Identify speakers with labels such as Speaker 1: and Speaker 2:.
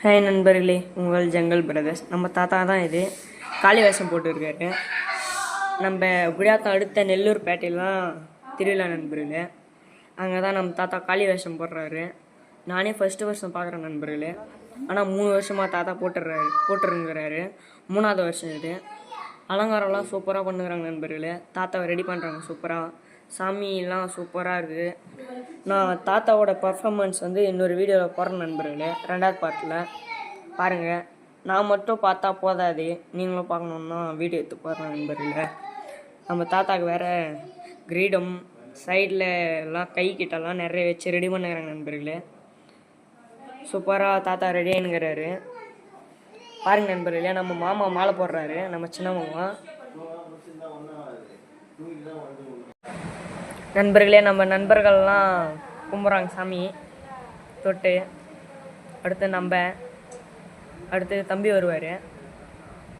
Speaker 1: Hi நண்பர்களே, உங்கள் jungle brothers. நம்ம தாத்தா தான் இது. காளி வேஷம் போட்டுருக்காரு. நம்ம குடியாத்தம் அடுத்த நெல்லூர் பேட்டையிலாம் திருவிழா நண்பர்களே. அங்கே தான் நம்ம தாத்தா காளி வேஷம் போடுறாரு. நானே ஃபஸ்ட்டு வருஷம் பார்க்குறேன் நண்பர்களே. ஆனால் 3 வருஷமாக தாத்தா போட்டுருங்கிறாரு. 3வது வருஷம் இது. அலங்காரம்லாம் சூப்பராக பண்ணுறாங்க நண்பர்களே. தாத்தாவை ரெடி பண்ணுறாங்க சூப்பராக. சாமியெல்லாம் சூப்பராக இருக்குது. நான் தாத்தாவோட பர்ஃபார்மன்ஸ் இன்னொரு வீடியோவில் போடுறேன் நண்பர்களே, 2வது பார்ட்டில் பாருங்கள். நான் மட்டும் பார்த்தா போதாது, நீங்களும் பார்க்கணுன்னா வீடியோ எடுத்து போடுறேன் நண்பர்களே. நம்ம தாத்தாவுக்கு வேறு கிரீடம் சைடில் எல்லாம் கை கிட்டலாம் நிறைய வச்சு ரெடி பண்ணுறாங்க நண்பர்களே. சூப்பராக தாத்தா ரெடி ஆகினுங்கிறாரு. பாருங்கள் நண்பர்களே, நம்ம மாமா மாலை போடுறாரு, நம்ம சின்ன மாமா. நண்பர்களே, நம்ம நண்பர்கள்லாம் கும்பிட்றாங்க சாமி தொட்டு. அடுத்து தம்பி வருவார்.